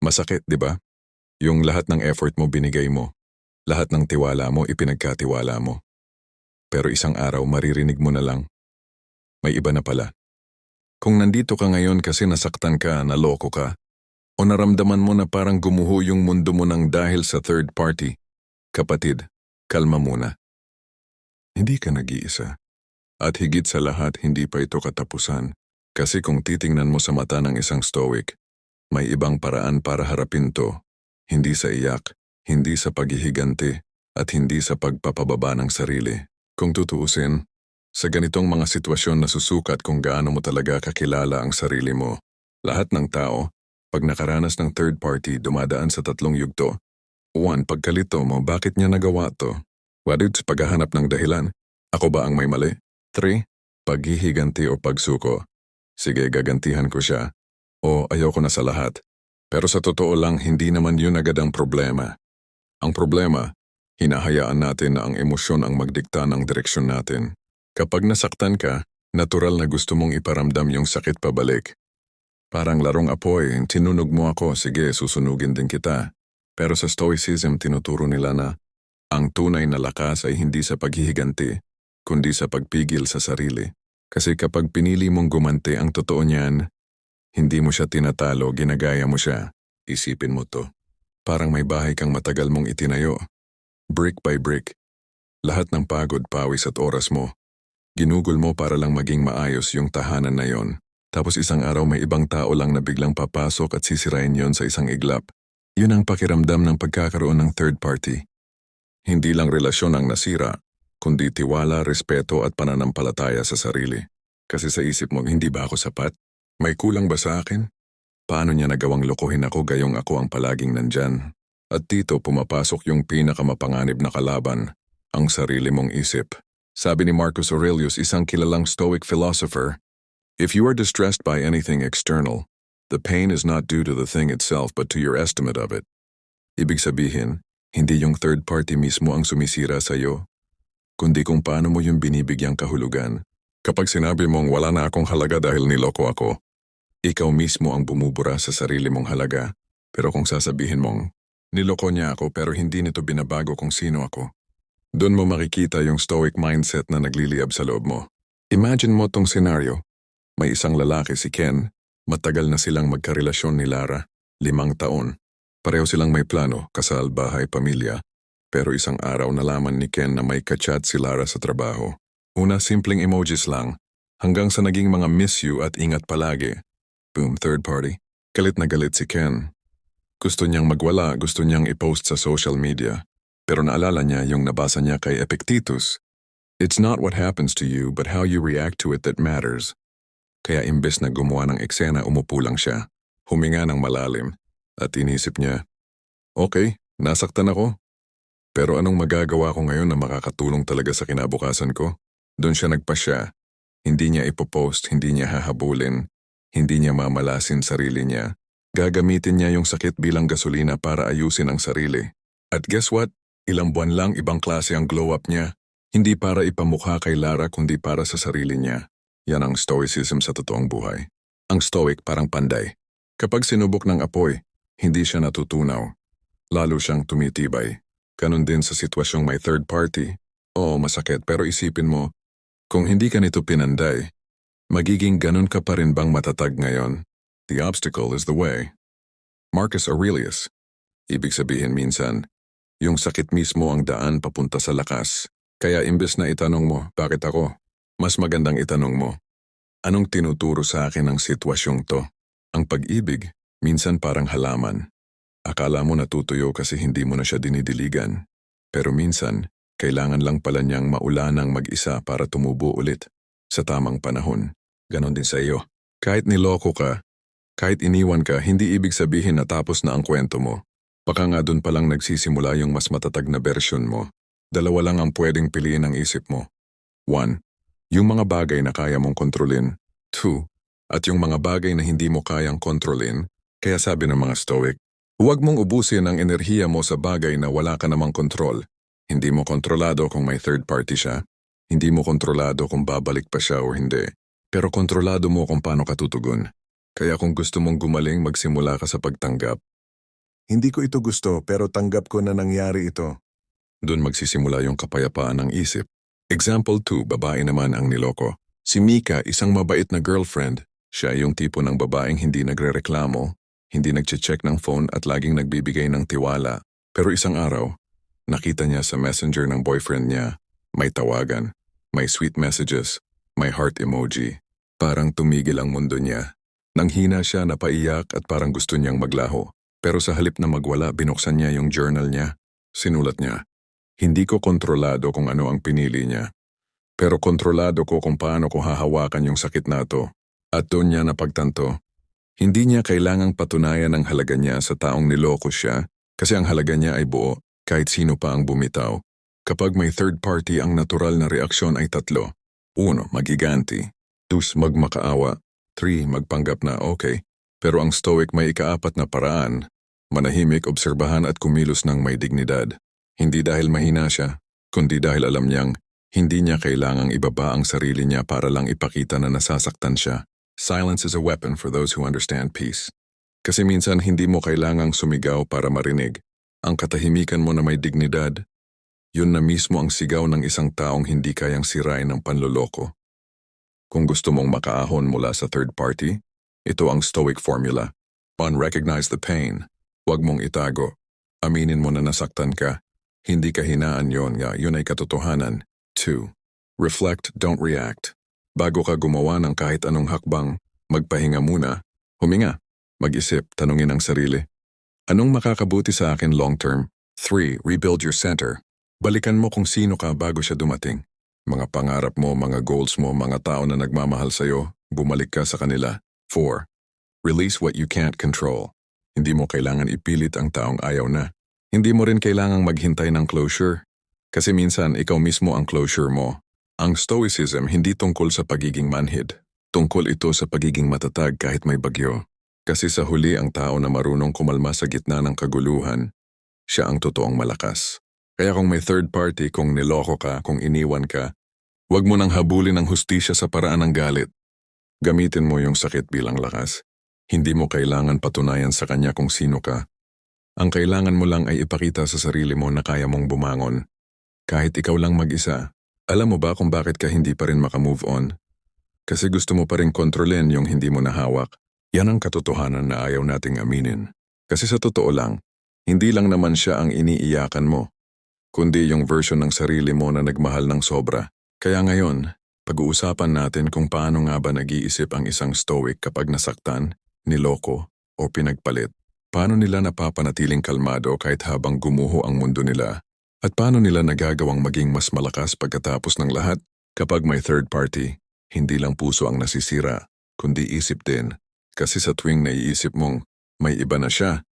Masakit, di ba? Yung lahat ng effort mo binigay mo, lahat ng tiwala mo ipinagkatiwala mo. Pero isang araw maririnig mo na lang, may iba na pala. Kung nandito ka ngayon kasi nasaktan ka, naloko ka, o naramdaman mo na parang gumuho yung mundo mo ng dahil sa third party, kapatid, kalma muna. Hindi ka nag-iisa. At higit sa lahat, hindi pa ito katapusan. Kasi kung titingnan mo sa mata ng isang stoic, may ibang paraan para harapin to. Hindi sa iyak, hindi sa paghihiganti, at hindi sa pagpapababa ng sarili. Kung tutuusin, sa ganitong mga sitwasyon nasusukat kung gaano mo talaga kakilala ang sarili mo. Lahat ng tao, pag nakaranas ng third party, dumadaan sa tatlong yugto. 1. Pagkalito mo, bakit niya nagawa to? 2. Paghahanap ng dahilan, ako ba ang may mali? 3. Paghihiganti o pagsuko. Sige, gagantihan ko siya. O ayoko na sa lahat. Pero sa totoo lang, hindi naman yun agad ang problema. Ang problema, hinahayaan natin na ang emosyon ang magdikta ng direksyon natin. Kapag nasaktan ka, natural na gusto mong iparamdam yung sakit pabalik. Parang larong apoy, tinunog mo ako, sige, susunugin din kita. Pero sa Stoicism, tinuturo nila na ang tunay na lakas ay hindi sa paghihiganti, kundi sa pagpigil sa sarili. Kasi kapag pinili mong gumanti, ang totoo niyan, hindi mo siya tinatalo, ginagaya mo siya. Isipin mo to. Parang may bahay kang matagal mong itinayo. Brick by brick. Lahat ng pagod, pawis at oras mo. Ginugol mo para lang maging maayos yung tahanan na yon. Tapos isang araw may ibang tao lang na biglang papasok at sisirain yon sa isang iglap. Yun ang pakiramdam ng pagkakaroon ng third party. Hindi lang relasyon ang nasira, kundi tiwala, respeto at pananampalataya sa sarili. Kasi sa isip mo, hindi ba ako sapat? May kulang ba sa akin? Paano niya nagawang lokohin ako gayong ako ang palaging nandyan? At dito pumapasok yung pinakamapanganib na kalaban, ang sarili mong isip. Sabi ni Marcus Aurelius, isang kilalang Stoic philosopher, if you are distressed by anything external, the pain is not due to the thing itself but to your estimate of it. Ibig sabihin, hindi yung third party mismo ang sumisira sa'yo, kundi kung paano mo yung binibigyang kahulugan. Kapag sinabi mong wala na akong halaga dahil niloko ako, ikaw mismo ang bumubura sa sarili mong halaga. Pero kung sasabihin mong, niloko niya ako pero hindi nito binabago kung sino ako, doon mo makikita yung stoic mindset na nagliliyab sa loob mo. Imagine mo tong senaryo. May isang lalaki si Ken, matagal na silang magkarelasyon ni Lara, 5 taon. Pareho silang may plano, kasal, bahay, pamilya. Pero isang araw nalaman ni Ken na may kachat si Lara sa trabaho. Una, simpleng emojis lang, hanggang sa naging mga miss you at ingat palagi. Boom, third party. Galit na galit si Ken. Gusto niyang magwala, gusto niyang i-post sa social media. Pero naalala niya yung nabasa niya kay Epictetus. It's not what happens to you but how you react to it that matters. Kaya imbes na gumawa ng eksena, umupo lang siya. Huminga ng malalim. At inisip niya, okay, nasaktan ako. Pero anong magagawa ko ngayon na makakatulong talaga sa kinabukasan ko? Doon siya nagpasya. Hindi niya ipopost, hindi niya hahabulin, hindi niya mamalasin sarili niya. Gagamitin niya yung sakit bilang gasolina para ayusin ang sarili. At guess what? Ilang buwan lang ibang klase ang glow up niya. Hindi para ipamukha kay Lara kundi para sa sarili niya. Yan ang stoicism sa totoong buhay. Ang stoic parang panday. Kapag sinubok ng apoy, hindi siya natutunaw. Lalo siyang tumitibay. Ganon din sa sitwasyong may third party. Oo, masakit pero isipin mo, kung hindi ka nito pinanday, magiging ganon ka pa rin bang matatag ngayon? The obstacle is the way. Marcus Aurelius. Ibig sabihin minsan, yung sakit mismo ang daan papunta sa lakas. Kaya imbes na itanong mo, bakit ako? Mas magandang itanong mo, anong tinuturo sa akin ang sitwasyong to? Ang pag-ibig, minsan parang halaman. Akala mo natutuyo kasi hindi mo na siya dinidiligan. Pero minsan, kailangan lang pala niyang maulanang mag-isa para tumubo ulit. Sa tamang panahon. Ganon din sa iyo. Kahit niloko ka, kahit iniwan ka, hindi ibig sabihin na tapos na ang kwento mo. Baka nga dun palang nagsisimula yung mas matatag na version mo. 2 lang ang pwedeng piliin ng isip mo. 1. Yung mga bagay na kaya mong kontrolin. 2. At yung mga bagay na hindi mo kayang kontrolin. Kaya sabi ng mga stoic, huwag mong ubusin ang enerhiya mo sa bagay na wala ka namang kontrol. Hindi mo kontrolado kung may third party siya. Hindi mo kontrolado kung babalik pa siya o hindi. Pero kontrolado mo kung paano ka tutugon. Kaya kung gusto mong gumaling, magsimula ka sa pagtanggap. Hindi ko ito gusto pero tanggap ko na nangyari ito. Doon magsisimula yung kapayapaan ng isip. Example 2, babae naman ang niloko. Si Mika, isang mabait na girlfriend. Siya yung tipo ng babaeng hindi nagrereklamo, hindi nagche-check ng phone at laging nagbibigay ng tiwala. Pero isang araw, nakita niya sa messenger ng boyfriend niya, may tawagan, may sweet messages, may heart emoji. Parang tumigil ang mundo niya. Nanghina siya, napaiyak at parang gusto niyang maglaho. Pero sa halip na magwala, binuksan niya yung journal niya. Sinulat niya, "Hindi ko kontrolado kung ano ang pinili niya. Pero kontrolado ko kung paano ko hahawakan yung sakit na to." At doon niya napagtanto, hindi niya kailangang patunayan ang halaga niya sa taong niloko siya kasi ang halaga niya ay buo kahit sino pa ang bumitaw. Kapag may third party, ang natural na reaksyon ay tatlo. 1, magiganti. 2, magmakaawa. 3, magpanggap na okay. Pero ang stoic may ikaapat na paraan, manahimik, obserbahan at kumilos ng may dignidad. Hindi dahil mahina siya, kundi dahil alam niyang hindi niya kailangang ibaba ang sarili niya para lang ipakita na nasasaktan siya. Silence is a weapon for those who understand peace. Kasi minsan hindi mo kailangang sumigaw para marinig. Ang katahimikan mo na may dignidad, yun na mismo ang sigaw ng isang taong hindi kayang sirain ng panloloko. Kung gusto mong makaahon mula sa third party, ito ang stoic formula. 1, recognize the pain. Huwag mong itago. Aminin mo na nasaktan ka. Hindi kahinaan yun ay katotohanan. 2, reflect, don't react. Bago ka gumawa ng kahit anong hakbang, magpahinga muna, huminga, mag-isip, tanungin ang sarili. Anong makakabuti sa akin long term? 3, rebuild your center. Balikan mo kung sino ka bago siya dumating. Mga pangarap mo, mga goals mo, mga tao na nagmamahal sa'yo, bumalik ka sa kanila. 4, release what you can't control. Hindi mo kailangan ipilit ang taong ayaw na. Hindi mo rin kailangang maghintay ng closure. Kasi minsan ikaw mismo ang closure mo. Ang stoicism hindi tungkol sa pagiging manhid. Tungkol ito sa pagiging matatag kahit may bagyo. Kasi sa huli ang tao na marunong kumalma sa gitna ng kaguluhan, siya ang totoong malakas. Kaya kung may third party, kung niloko ka, kung iniwan ka, huwag mo nang habulin ang hustisya sa paraan ng galit. Gamitin mo yung sakit bilang lakas. Hindi mo kailangan patunayan sa kanya kung sino ka. Ang kailangan mo lang ay ipakita sa sarili mo na kaya mong bumangon. Kahit ikaw lang mag-isa. Alam mo ba kung bakit ka hindi pa rin makamove on? Kasi gusto mo pa rin kontrolin yung hindi mo nahawak. Yan ang katotohanan na ayaw nating aminin. Kasi sa totoo lang, hindi lang naman siya ang iniiyakan mo, kundi yung version ng sarili mo na nagmahal ng sobra. Kaya ngayon, pag-uusapan natin kung paano nga ba nag-iisip ang isang stoic kapag nasaktan, niloko, o pinagpalit. Paano nila napapanatiling kalmado kahit habang gumuho ang mundo nila? At paano nila nagagawang maging mas malakas pagkatapos ng lahat? Kapag may third party, hindi lang puso ang nasisira, kundi isip din. Kasi sa tuwing naiisip mong may iba na siya,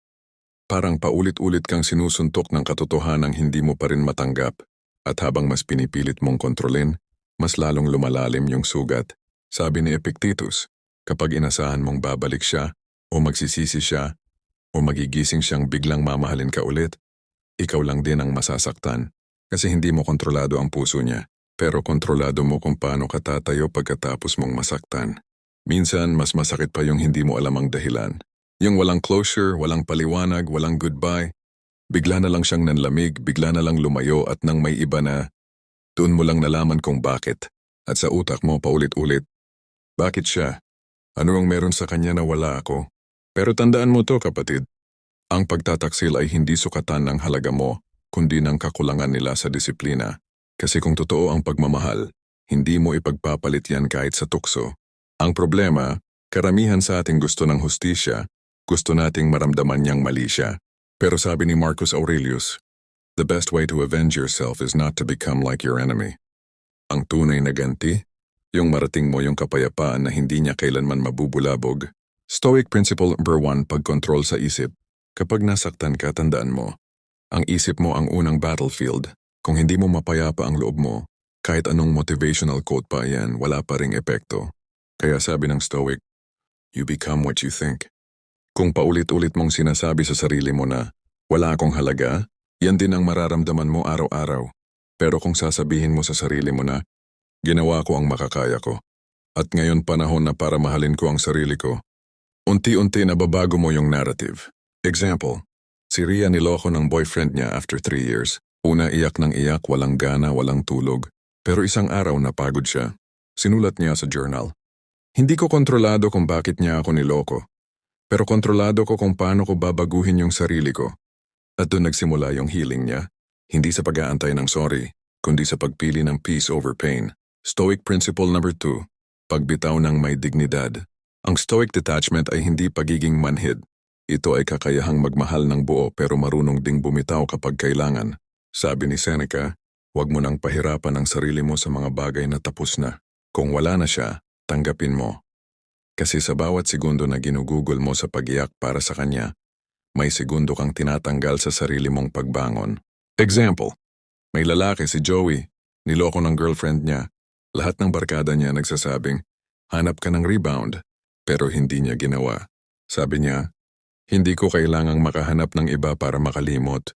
parang paulit-ulit kang sinusuntok ng katotohanang hindi mo pa rin matanggap. At habang mas pinipilit mong kontrolin, mas lalong lumalalim yung sugat. Sabi ni Epictetus, kapag inasahan mong babalik siya, o magsisisi siya, o magigising siyang biglang mamahalin ka ulit, ikaw lang din ang masasaktan. Kasi hindi mo kontrolado ang puso niya, pero kontrolado mo kung paano ka tatayo pagkatapos mong masaktan. Minsan, mas masakit pa yung hindi mo alam ang dahilan. Yung walang closure, walang paliwanag, walang goodbye. Bigla na lang siyang nanlamig, bigla na lang lumayo at nang may iba na, doon mo lang nalaman kung bakit. At sa utak mo paulit-ulit, bakit siya? Ano ang meron sa kanya na wala ako? Pero tandaan mo to, kapatid. Ang pagtataksil ay hindi sukatan ng halaga mo, kundi ng kakulangan nila sa disiplina. Kasi kung totoo ang pagmamahal, hindi mo ipagpapalit yan kahit sa tukso. Ang problema, karamihan sa ating gusto ng hustisya, gusto nating maramdaman niyang mali siya. Pero sabi ni Marcus Aurelius, the best way to avenge yourself is not to become like your enemy. Ang tunay na ganti, yung marating mo yung kapayapaan na hindi niya kailanman mabubulabog. Stoic principle number 1, pagkontrol sa isip. Kapag nasaktan ka, tandaan mo, ang isip mo ang unang battlefield. Kung hindi mo mapayapa ang loob mo, kahit anong motivational quote pa yan, wala pa ring epekto. Kaya sabi ng Stoic, you become what you think. Kung paulit-ulit mong sinasabi sa sarili mo na, wala akong halaga, yan din ang mararamdaman mo araw-araw. Pero kung sasabihin mo sa sarili mo na, ginawa ko ang makakaya ko, at ngayon panahon na para mahalin ko ang sarili ko, unti-unti nababago mo yung narrative. Example, Si Ria niloko ng boyfriend niya after 3 years. Una iyak ng iyak, walang gana, walang tulog. Pero isang araw napagod siya. Sinulat niya sa journal. Hindi ko kontrolado kung bakit niya ako niloko. Pero kontrolado ko kung paano ko babaguhin yung sarili ko. At doon nagsimula yung healing niya. Hindi sa pag-aantay ng sorry, kundi sa pagpili ng peace over pain. Stoic principle number 2. Pagbitaw ng may dignidad. Ang stoic detachment ay hindi pagiging manhid. Ito ay kakayahang magmahal ng buo pero marunong ding bumitaw kapag kailangan. Sabi ni Seneca, huwag mo nang pahirapan ang sarili mo sa mga bagay na tapos na. Kung wala na siya, tanggapin mo. Kasi sa bawat segundo na ginugugol mo sa pag-iyak para sa kanya, may segundo kang tinatanggal sa sarili mong pagbangon. Example, may lalaki si Joey, niloko ng girlfriend niya. Lahat ng barkada niya nagsasabing, hanap ka ng rebound, pero hindi niya ginawa. Sabi niya, hindi ko kailangang makahanap ng iba para makalimot.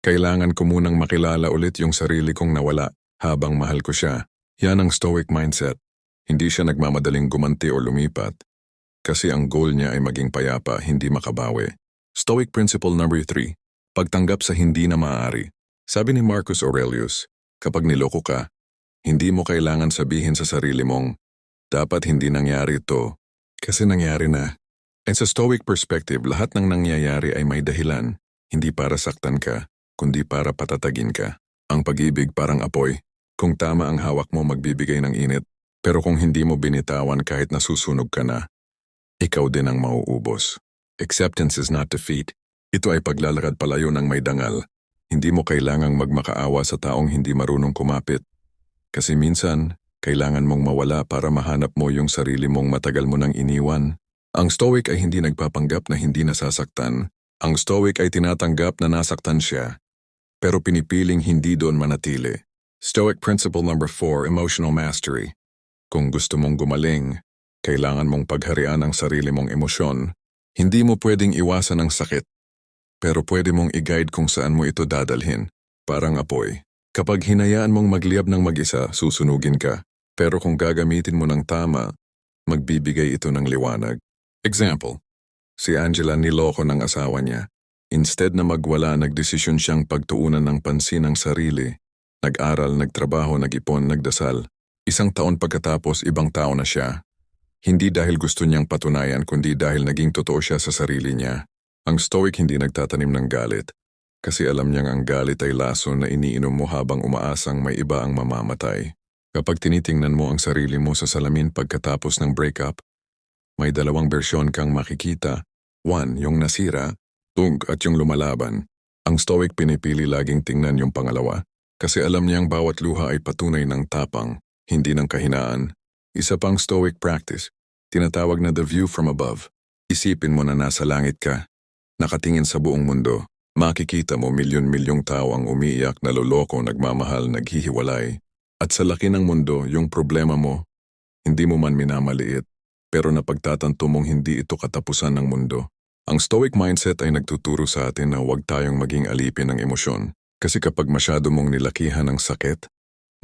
Kailangan ko munang makilala ulit yung sarili kong nawala habang mahal ko siya. Yan ang stoic mindset. Hindi siya nagmamadaling gumanti o lumipat. Kasi ang goal niya ay maging payapa, hindi makabawi. Stoic principle number 3. Pagtanggap sa hindi na maaari. Sabi ni Marcus Aurelius, kapag niloko ka, hindi mo kailangan sabihin sa sarili mong, dapat hindi nangyari ito, kasi nangyari na. And sa stoic perspective, lahat ng nangyayari ay may dahilan, hindi para saktan ka, kundi para patatagin ka. Ang pag-ibig parang apoy. Kung tama ang hawak mo, magbibigay ng init. Pero kung hindi mo binitawan kahit nasusunog ka na, ikaw din ang mauubos. Acceptance is not defeat. Ito ay paglalakad palayo ng may dangal. Hindi mo kailangang magmakaawa sa taong hindi marunong kumapit. Kasi minsan, kailangan mong mawala para mahanap mo yung sarili mong matagal mo nang iniwan. Ang stoic ay hindi nagpapanggap na hindi nasasaktan. Ang stoic ay tinatanggap na nasaktan siya, pero pinipiling hindi doon manatili. Stoic principle number 4, emotional mastery. Kung gusto mong gumaling, kailangan mong pagharian ang sarili mong emosyon. Hindi mo pwedeng iwasan ang sakit, pero pwede mong i-guide kung saan mo ito dadalhin. Parang apoy. Kapag hinayaan mong magliyab ng mag-isa, susunugin ka. Pero kung gagamitin mo ng tama, magbibigay ito ng liwanag. Example, si Angela niloko ng asawa niya. Instead na magwala, nagdesisyon siyang pagtuunan ng pansin ang sarili. Nag-aral, nagtrabaho, nag-ipon, nagdasal. 1 taon pagkatapos, ibang tao na siya. Hindi dahil gusto niyang patunayan, kundi dahil naging totoo siya sa sarili niya. Ang stoic hindi nagtatanim ng galit. Kasi alam niyang ang galit ay laso na iniinom mo habang umaasang may iba ang mamamatay. Kapag tinitingnan mo ang sarili mo sa salamin pagkatapos ng breakup, may 2 bersyon kang makikita. 1, yung nasira, at yung lumalaban. Ang stoic pinipili laging tingnan yung pangalawa. Kasi alam niyang bawat luha ay patunay ng tapang, hindi ng kahinaan. Isa pang stoic practice, tinatawag na the view from above. Isipin mo na nasa langit ka. Nakatingin sa buong mundo. Makikita mo milyon-milyong tao ang umiiyak, naloloko, nagmamahal, naghihiwalay. At sa laki ng mundo, yung problema mo, hindi mo man minamaliit. Pero napagtatanto mong hindi ito katapusan ng mundo. Ang stoic mindset ay nagtuturo sa atin na huwag tayong maging alipin ng emosyon. Kasi kapag masyado mong nilakihan ng sakit,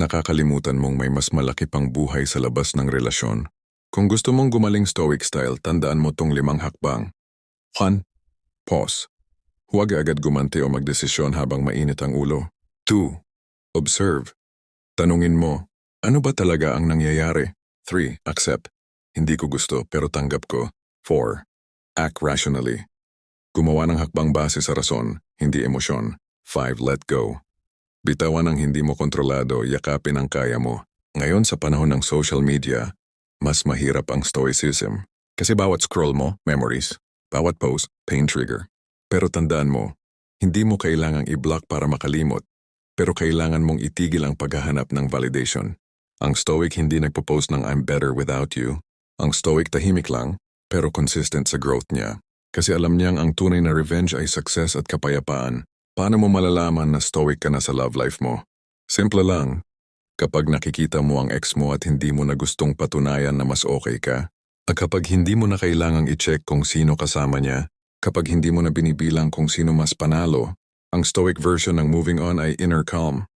nakakalimutan mong may mas malaki pang buhay sa labas ng relasyon. Kung gusto mong gumaling stoic style, tandaan mo tong 5 hakbang. 1. Pause. Huwag agad gumanti o magdesisyon habang mainit ang ulo. 2. Observe. Tanungin mo, ano ba talaga ang nangyayari? 3. Accept. Hindi ko gusto pero tanggap ko. 4. Act rationally. Gumawa ng hakbang base sa rason, hindi emosyon. 5. Let go. Bitawan ang hindi mo kontrolado, yakapin ang kaya mo. Ngayon sa panahon ng social media, mas mahirap ang stoicism. Kasi bawat scroll mo, memories. Bawat post, pain trigger. Pero tandaan mo, hindi mo kailangang i-block para makalimot. Pero kailangan mong itigil ang paghahanap ng validation. Ang stoic hindi nagpo-post ng I'm better without you. Ang stoic tahimik lang, pero consistent sa growth niya. Kasi alam niyang ang tunay na revenge ay success at kapayapaan. Paano mo malalaman na stoic ka na sa love life mo? Simple lang. Kapag nakikita mo ang ex mo at hindi mo na gustong patunayan na mas okay ka, at kapag hindi mo na kailangang i-check kung sino kasama niya, kapag hindi mo na binibilang kung sino mas panalo, ang stoic version ng moving on ay inner calm.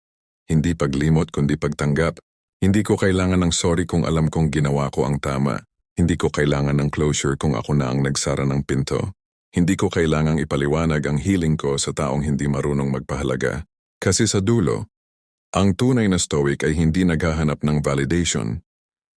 Hindi paglimot kundi pagtanggap. Hindi ko kailangan ng sorry kung alam kong ginawa ko ang tama. Hindi ko kailangan ng closure kung ako na ang nagsara ng pinto. Hindi ko kailangang ipaliwanag ang healing ko sa taong hindi marunong magpahalaga. Kasi sa dulo, ang tunay na stoic ay hindi naghahanap ng validation.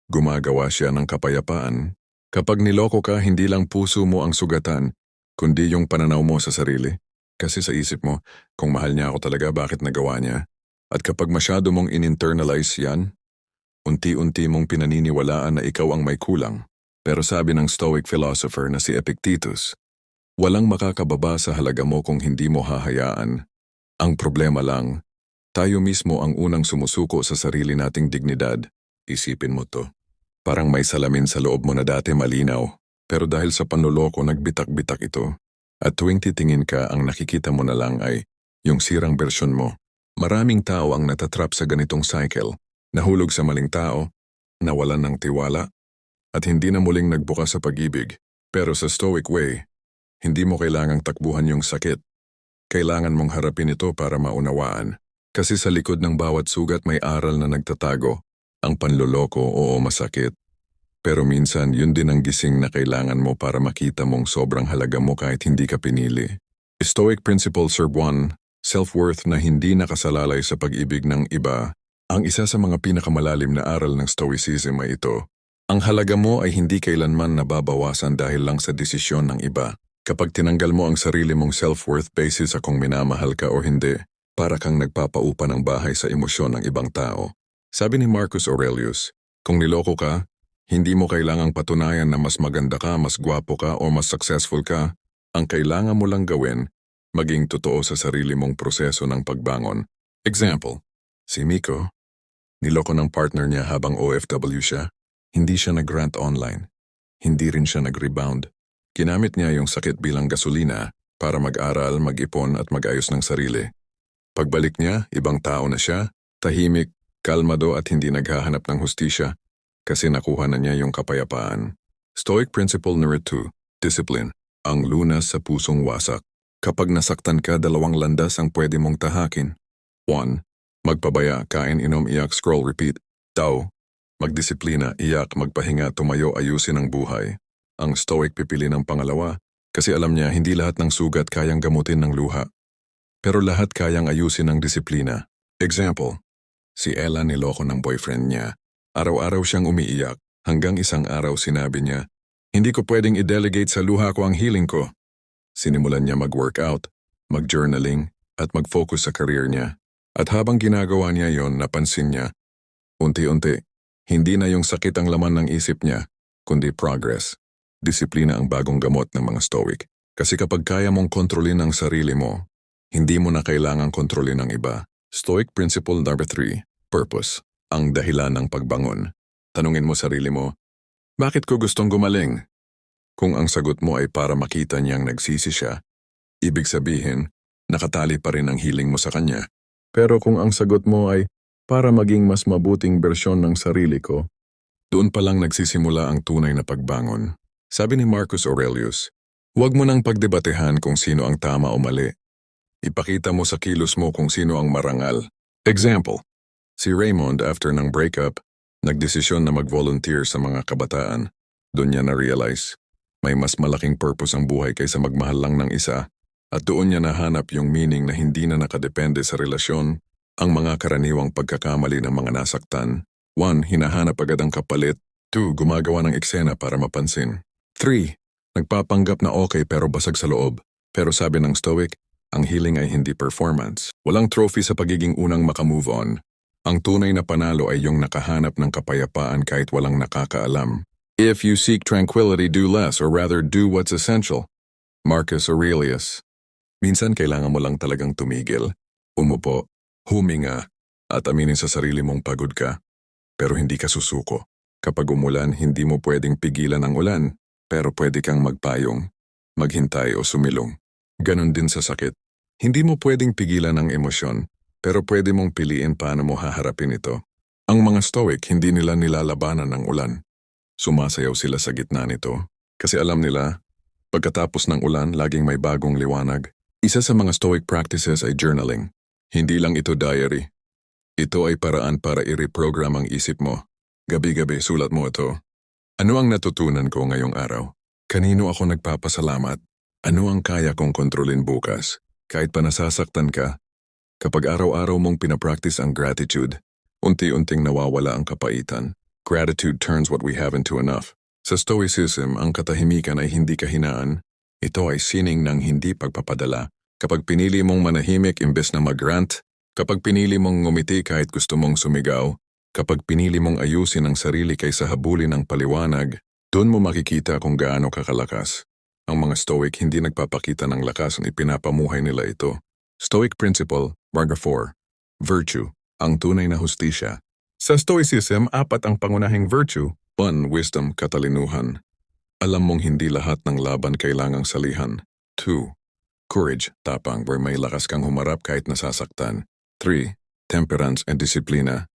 Gumagawa siya ng kapayapaan. Kapag niloko ka, hindi lang puso mo ang sugatan, kundi yung pananaw mo sa sarili. Kasi sa isip mo, kung mahal niya ako talaga, bakit nagawa niya? At kapag masyado mong in-internalize yan, unti-unti mong pinaniniwalaan na ikaw ang may kulang. Pero sabi ng Stoic philosopher na si Epictetus, walang makakababa sa halaga mo kung hindi mo hahayaan. Ang problema lang, tayo mismo ang unang sumusuko sa sarili nating dignidad. Isipin mo to. Parang may salamin sa loob mo na dati malinaw, pero dahil sa panloloko nagbitak-bitak ito. At tuwing titingin ka, ang nakikita mo na lang ay yung sirang bersyon mo. Maraming tao ang natatrap sa ganitong cycle, nahulog sa maling tao, nawalan ng tiwala, at hindi na muling nagbukas sa pag-ibig. Pero sa Stoic way, hindi mo kailangang takbuhan yung sakit. Kailangan mong harapin ito para maunawaan. Kasi sa likod ng bawat sugat may aral na nagtatago. Ang panloloko, oo, masakit. Pero minsan, yun din ang gising na kailangan mo para makita mong sobrang halaga mo kahit hindi ka pinili. Stoic Principle Serve 1, self-worth na hindi nakasalalay sa pag-ibig ng iba. Ang isa sa mga pinakamalalim na aral ng Stoicism ay ito. Ang halaga mo ay hindi kailanman nababawasan dahil lang sa desisyon ng iba. Kapag tinanggal mo ang sarili mong self-worth basis sa kung minamahal ka o hindi, para kang nagpapaupa ng bahay sa emosyon ng ibang tao. Sabi ni Marcus Aurelius, kung niloko ka, hindi mo kailangang patunayan na mas maganda ka, mas gwapo ka o mas successful ka. Ang kailangan mo lang gawin, maging totoo sa sarili mong proseso ng pagbangon. Example, si Miko, niloko ng partner niya habang OFW siya. Hindi siya nag-rant online. Hindi rin siya nag-rebound. Ginamit niya yung sakit bilang gasolina para mag-aral, mag-ipon at mag-ayos ng sarili. Pagbalik niya, ibang tao na siya, tahimik, kalmado at hindi naghahanap ng hustisya kasi nakuha na niya yung kapayapaan. Stoic Principle number 2, Discipline, ang lunas sa pusong wasak. Kapag nasaktan ka, dalawang landas ang pwede mong tahakin. 1. Magpabaya, kain, inom, iyak, scroll, repeat. Tao. Magdisiplina, iyak, magpahinga, tumayo, ayusin ang buhay. Ang Stoic pipili ng pangalawa kasi alam niya hindi lahat ng sugat kayang gamutin ng luha. Pero lahat kayang ayusin ng disiplina. Example, si Ella niloko ng boyfriend niya. Araw-araw siyang umiiyak hanggang isang araw sinabi niya, hindi ko pwedeng i-delegate sa luha ko ang healing ko. Sinimulan niya mag-workout, mag-journaling at mag-focus sa career niya. At habang ginagawa niya yon, napansin niya, unti-unti, hindi na yung sakit ang laman ng isip niya, kundi progress. Disiplina ang bagong gamot ng mga Stoic. Kasi kapag kaya mong kontrolin ang sarili mo, hindi mo na kailangang kontrolin ang iba. Stoic Principle number 3, Purpose, ang dahilan ng pagbangon. Tanungin mo sarili mo, bakit ko gustong gumaling? Kung ang sagot mo ay para makita niyang nagsisi siya, ibig sabihin, nakatali pa rin ang healing mo sa kanya. Pero kung ang sagot mo ay para maging mas mabuting bersyon ng sarili ko, doon pa lang nagsisimula ang tunay na pagbangon. Sabi ni Marcus Aurelius, huwag mo nang pagdebatehan kung sino ang tama o mali. Ipakita mo sa kilos mo kung sino ang marangal. Example, si Raymond after ng breakup, nagdesisyon na mag-volunteer sa mga kabataan. Doon niya na-realize, may mas malaking purpose ang buhay kaysa magmahal lang ng isa. At doon niya nahanap yung meaning na hindi na nakadepende sa relasyon, ang mga karaniwang pagkakamali ng mga nasaktan. 1. Hinahanap agad ang kapalit. 2. Gumagawa ng eksena para mapansin. 3. Nagpapanggap na okay pero basag sa loob. Pero sabi ng Stoic, ang healing ay hindi performance. Walang trophy sa pagiging unang makamove on. Ang tunay na panalo ay yung nakahanap ng kapayapaan kahit walang nakakaalam. If you seek tranquility, do less or rather do what's essential. Marcus Aurelius. Minsan kailangan mo lang talagang tumigil, umupo, huminga, at aminin sa sarili mong pagod ka. Pero hindi ka susuko. Kapag umulan, hindi mo pwedeng pigilan ang ulan, pero pwede kang magpayong, maghintay o sumilong. Ganon din sa sakit. Hindi mo pwedeng pigilan ang emosyon, pero pwede mong piliin paano mo haharapin ito. Ang mga Stoic hindi nila nilalabanan ng ulan. Sumasayaw sila sa gitna nito, kasi alam nila, pagkatapos ng ulan, laging may bagong liwanag. Isa sa mga Stoic practices ay journaling. Hindi lang ito diary. Ito ay paraan para i-reprogram ang isip mo. Gabi-gabi sulat mo ito. Ano ang natutunan ko ngayong araw? Kanino ako nagpapasalamat? Ano ang kaya kong kontrolin bukas? Kahit pa nasasaktan ka, kapag araw-araw mong pinapractice ang gratitude, unti-unting nawawala ang kapaitan. Gratitude turns what we have into enough. Sa Stoicism, ang katahimikan ay hindi kahinaan. Ito ay sining ng hindi pagpapadala. Kapag pinili mong manahimik imbes na mag-rant, kapag pinili mong ngumiti kahit gusto mong sumigaw, kapag pinili mong ayusin ang sarili kaysa habulin ang paliwanag, doon mo makikita kung gaano kakalakas. Ang mga Stoic hindi nagpapakita ng lakas ang ipinapamuhay nila ito. Stoic Principle, Marga 4. Virtue, ang tunay na hustisya. Sa Stoicism, 4 ang pangunahing virtue. 1. Wisdom, katalinuhan. Alam mong hindi lahat ng laban kailangang salihan. 2. Courage, tapang where may lakas kang humarap kahit nasasaktan. 3. Temperance and disiplina.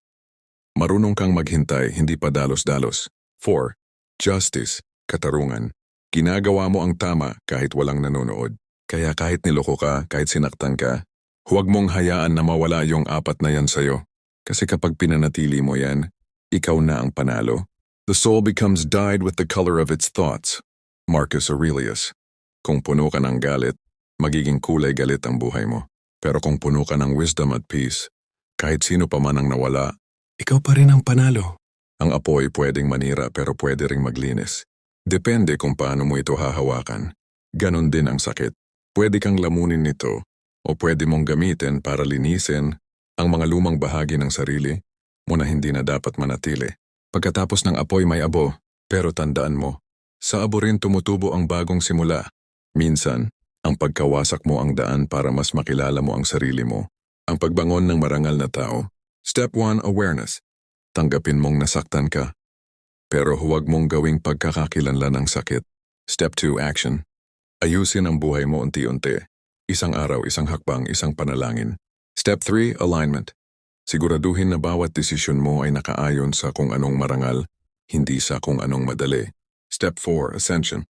Marunong kang maghintay, hindi pa dalos-dalos. 4. Justice, katarungan. Ginagawa mo ang tama kahit walang nanonood. Kaya kahit niloko ka, kahit sinaktan ka, huwag mong hayaan na mawala yung 4 na yan sa'yo. Kasi kapag pinanatili mo yan, ikaw na ang panalo. The soul becomes dyed with the color of its thoughts. Marcus Aurelius. Kung puno ka ng galit, magiging kulay galit ang buhay mo. Pero kung puno ka ng wisdom at peace, kahit sino pa man ang nawala, ikaw pa rin ang panalo. Ang apoy pwedeng manira pero pwede ring maglinis. Depende kung paano mo ito hahawakan. Ganon din ang sakit. Pwede kang lamunin nito o pwede mong gamitin para linisin ang mga lumang bahagi ng sarili mo na hindi na dapat manatili. Pagkatapos ng apoy may abo, pero tandaan mo, sa abo rin tumutubo ang bagong simula. Minsan, ang pagkawasak mo ang daan para mas makilala mo ang sarili mo. Ang pagbangon ng marangal na tao. Step 1, awareness. Tanggapin mong nasaktan ka. Pero huwag mong gawing pagkakakilanlan ng sakit. Step 2, action. Ayusin ang buhay mo unti-unti. Isang araw, isang hakbang, isang panalangin. Step 3, alignment. Siguraduhin na bawat desisyon mo ay nakaayon sa kung anong marangal, hindi sa kung anong madali. Step 4, ascension.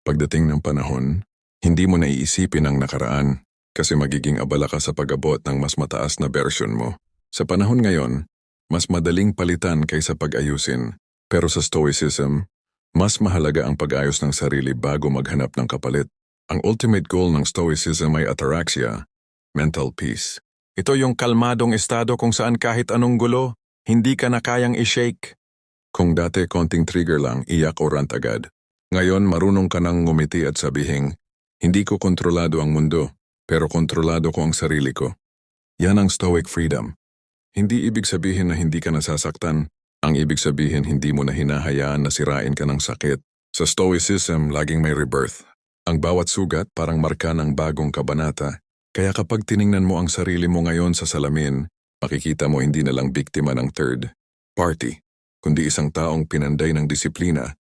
Pagdating ng panahon, hindi mo naiisipin ang nakaraan kasi magiging abala ka sa pag-abot ng mas mataas na version mo. Sa panahon ngayon, mas madaling palitan kaysa pag-ayusin. Pero sa Stoicism, mas mahalaga ang pag-ayos ng sarili bago maghanap ng kapalit. Ang ultimate goal ng Stoicism ay ataraxia, mental peace. Ito yung kalmadong estado kung saan kahit anong gulo, hindi ka na kayang i-shake. Kung dati konting trigger lang, iyak o rant agad. Ngayon marunong ka nang ngumiti at sabihing, hindi ko kontrolado ang mundo, pero kontrolado ko ang sarili ko. Yan ang Stoic freedom. Hindi ibig sabihin na hindi ka nasasaktan. Ang ibig sabihin hindi mo na hinahayaan na sirain ka ng sakit. Sa Stoicism, laging may rebirth. Ang bawat sugat parang marka ng bagong kabanata. Kaya kapag tiningnan mo ang sarili mo ngayon sa salamin, makikita mo hindi na lang biktima ng third party, kundi isang taong pinanday ng disiplina,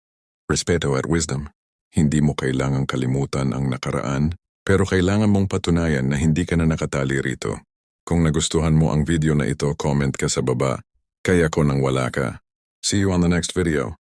respeto at wisdom. Hindi mo kailangang kalimutan ang nakaraan, pero kailangan mong patunayan na hindi ka na nakatali rito. Kung nagustuhan mo ang video na ito, comment ka sa baba. Kaya ko nang wala ka. See you on the next video.